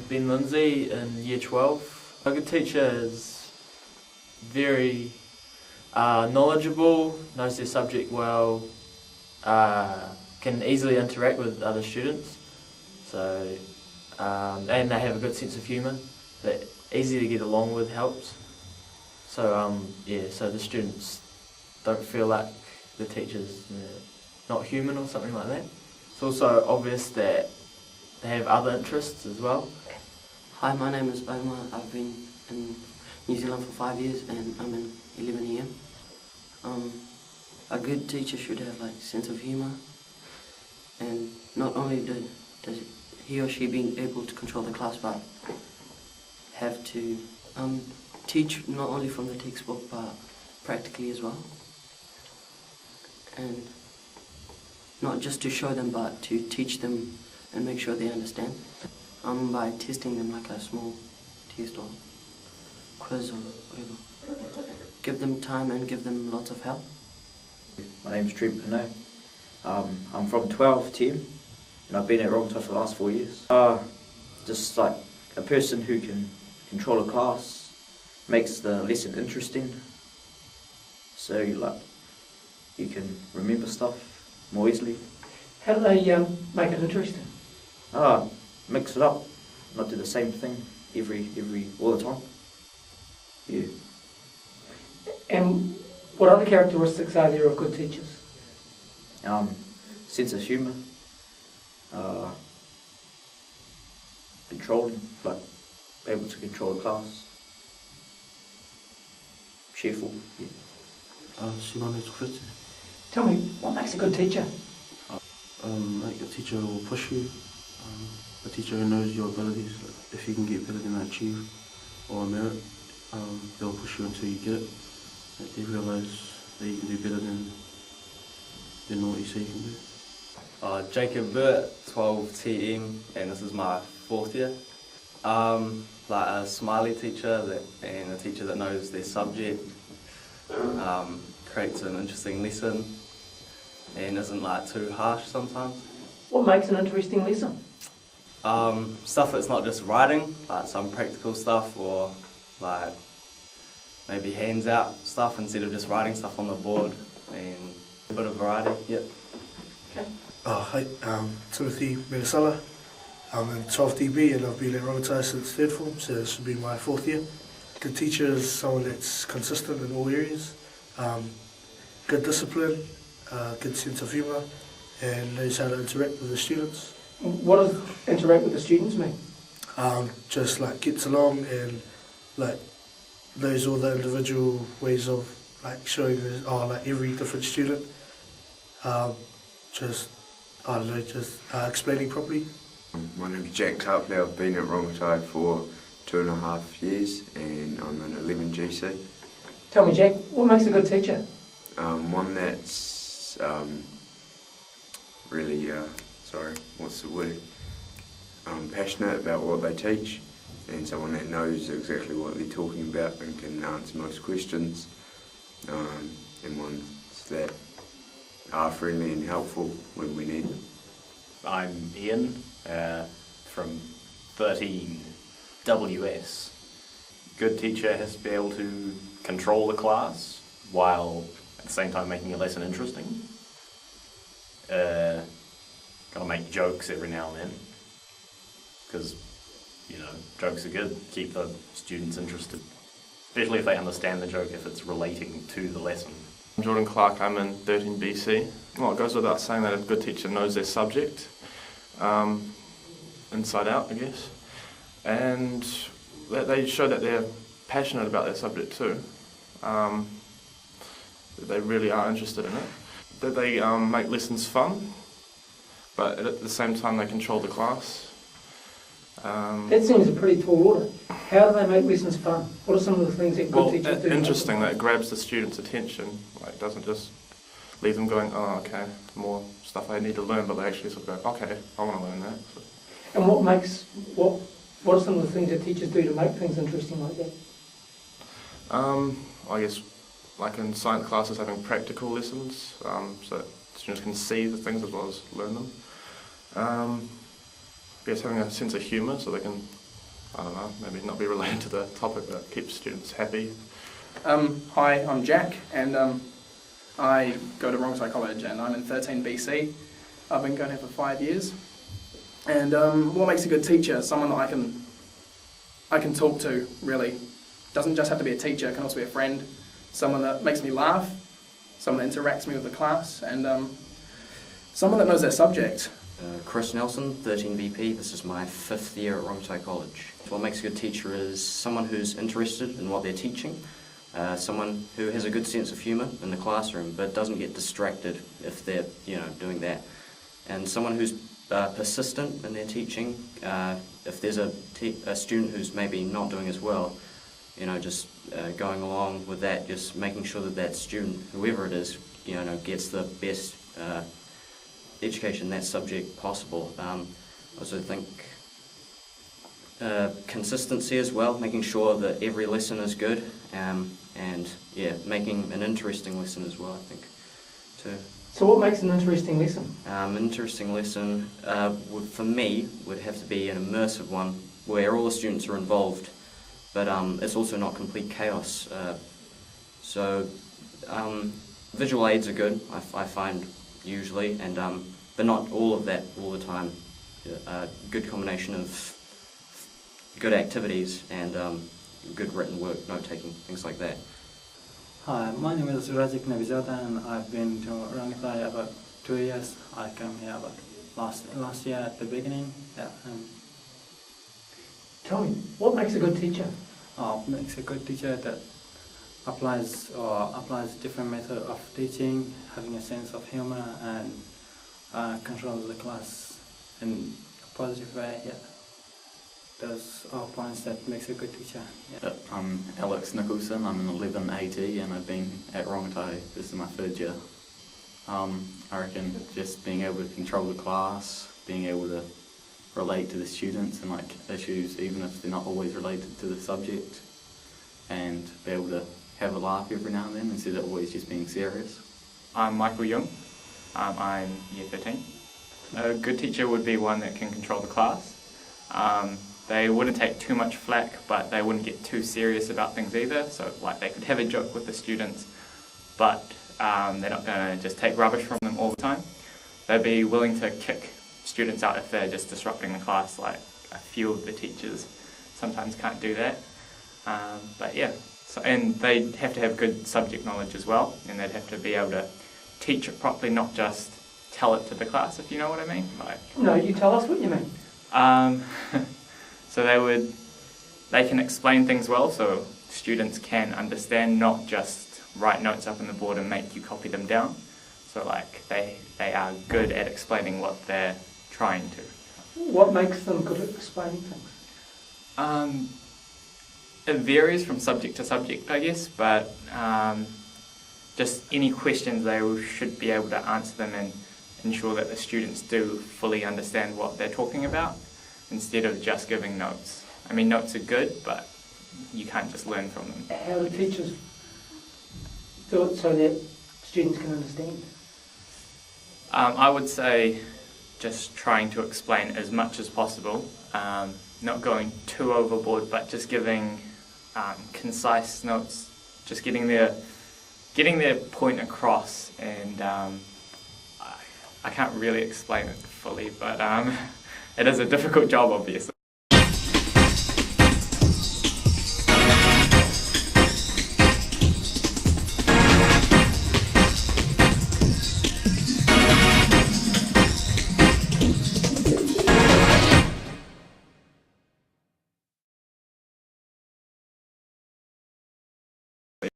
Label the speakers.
Speaker 1: Ben Lindsay in Year 12. A good teacher is very knowledgeable, knows their subject well, can easily interact with other students, so and they have a good sense of humour that easy to get along with helps. So so the students don't feel like the teacher's not human or something like that. It's also obvious that they have other interests as well.
Speaker 2: Hi, my name is Omar. I've been in New Zealand for 5 years and I'm in 11 EM. A good teacher should have like sense of humour, and not only does he or she being able to control the class, but have to teach not only from the textbook but practically as well, and not just to show them but to teach them and make sure they understand by testing them like a small test or quiz or whatever. Give them time and give them lots of help.
Speaker 3: My name's Trent Pino. I'm from 12 team and I've been at Rongotai for the last 4 years. Just like a person who can control a class, makes the lesson interesting, so you can remember stuff more easily.
Speaker 4: How do they make it interesting?
Speaker 3: Mix it up, not do the same thing all the time. Yeah.
Speaker 4: And what other characteristics are there of good teachers?
Speaker 3: Sense of humour, controlling, able to control the class, cheerful. Yeah.
Speaker 4: Tell me, what makes a good teacher?
Speaker 5: Like a teacher will push you, a teacher who knows your abilities. If you can get better than achieve or merit, they'll push you until you get it. Like they realise that you can do better than what you say you can do.
Speaker 6: Jacob Burt, 12 TM, and this is my 4th year. Like a smiley teacher and a teacher that knows their subject, creates an interesting lesson and isn't like too harsh sometimes.
Speaker 4: What makes an interesting lesson?
Speaker 6: Stuff that's not just writing, like some practical stuff, or like maybe hands out stuff instead of just writing stuff on the board, and a bit of variety. Yep.
Speaker 4: Okay.
Speaker 7: Hi, Timothy Megasala. I'm in 12 DB and I've been at Rongotai since 3rd form, so this will be my 4th year. Good teacher is someone that's consistent in all areas, good discipline, good sense of humour, and knows how to interact with the students.
Speaker 4: What does interact with the students mean?
Speaker 7: Just gets along and knows all the individual ways of showing every different student. Explaining properly.
Speaker 8: My name's Jack Tarpley. I've been at Rongotai for 2.5 years and I'm in 11 GC.
Speaker 4: Tell me, Jack, what makes a good teacher?
Speaker 8: One that's really, passionate about what they teach, and someone that knows exactly what they're talking about and can answer most questions, and ones that are friendly and helpful when we need them.
Speaker 9: I'm Ian from 13 WS. Good teacher has to be able to control the class while at the same time making a lesson interesting. Gotta make jokes every now and then, because jokes are good, keep the students interested, especially if they understand the joke, if it's relating to the lesson.
Speaker 10: I'm Jordan Clark, I'm in 13 BC. Well, it goes without saying that a good teacher knows their subject, inside out, I guess, and that they show that they're passionate about their subject too, that they really are interested in it, that they make lessons fun, but at the same time they control the class.
Speaker 4: That seems a pretty tall order. How do they make lessons fun? What are some of the things that good teachers do?
Speaker 10: Interesting, that it grabs the students' attention. Like, doesn't just leave them going, oh, okay, more stuff I need to learn, but they actually sort of go, okay, I want to learn that. So.
Speaker 4: And what are some of the things that teachers do to make things interesting like that?
Speaker 10: I guess, like in science classes, having practical lessons, so that students can see the things as well as learn them. I guess having a sense of humour so they can, I don't know, maybe not be related to the topic but keep students happy.
Speaker 11: Hi, I'm Jack, and I go to Rongotai College, and I'm in 13 BC. I've been going here for 5 years. And what makes a good teacher? Someone that I can talk to, really. Doesn't just have to be a teacher, can also be a friend. Someone that makes me laugh, someone that interacts me with the class, and someone that knows their subject.
Speaker 2: Chris Nelson, 13 VP. This is my 5th year at Rongotai College. What makes a good teacher is someone who's interested in what they're teaching, someone who has a good sense of humour in the classroom but doesn't get distracted if they're doing that, and someone who's persistent in their teaching. If there's a student who's maybe not doing as well, just going along with that, just making sure that that student, whoever it is, gets the best education in that subject possible. I also think consistency as well, making sure that every lesson is good, and yeah, making an interesting lesson as well, I think, too.
Speaker 4: So what makes an interesting lesson?
Speaker 2: An interesting lesson, for me, would have to be an immersive one where all the students are involved, but it's also not complete chaos. So visual aids are good, I find, usually, and but not all of that all the time. Good combination of good activities and good written work, note-taking, things like that.
Speaker 12: Hi, my name is Razik Navizada, and I've been to Rongotai about 2 years. I came here about last year at the beginning. Yeah.
Speaker 4: Tell me, what makes a good teacher?
Speaker 12: Makes a good teacher that applies different method of teaching, having a sense of humor, and controls the class in a positive way. Yeah. Those are points that makes a good teacher. Yeah.
Speaker 13: I'm Alex Nicholson, I'm an 11 AT and I've been at Rongotai, this is my 3rd year. I reckon just being able to control the class, being able to relate to the students and issues even if they're not always related to the subject, and be able to have a laugh every now and then instead of always just being serious.
Speaker 14: I'm Michael Young, I'm year 13. A good teacher would be one that can control the class. They wouldn't take too much flack, but they wouldn't get too serious about things either. So they could have a joke with the students, but they're not going to just take rubbish from them all the time. They'd be willing to kick students out if they're just disrupting the class, like a few of the teachers sometimes can't do that. But yeah, and they'd have to have good subject knowledge as well, and they'd have to be able to teach it properly, not just tell it to the class, if you know what I mean.
Speaker 4: No, you tell us what you mean.
Speaker 14: So they can explain things well, so students can understand, not just write notes up on the board and make you copy them down. So they are good at explaining what they're trying to.
Speaker 4: What makes them good at explaining things?
Speaker 14: It varies from subject to subject, I guess, but just any questions they should be able to answer them and ensure that the students do fully understand what they're talking about, instead of just giving notes. I mean, notes are good, but you can't just learn from them.
Speaker 4: How do teachers do it so that students can understand?
Speaker 14: I would say just trying to explain as much as possible, not going too overboard, but just giving concise notes, just getting their point across, and I can't really explain it fully, but it is a difficult job, obviously.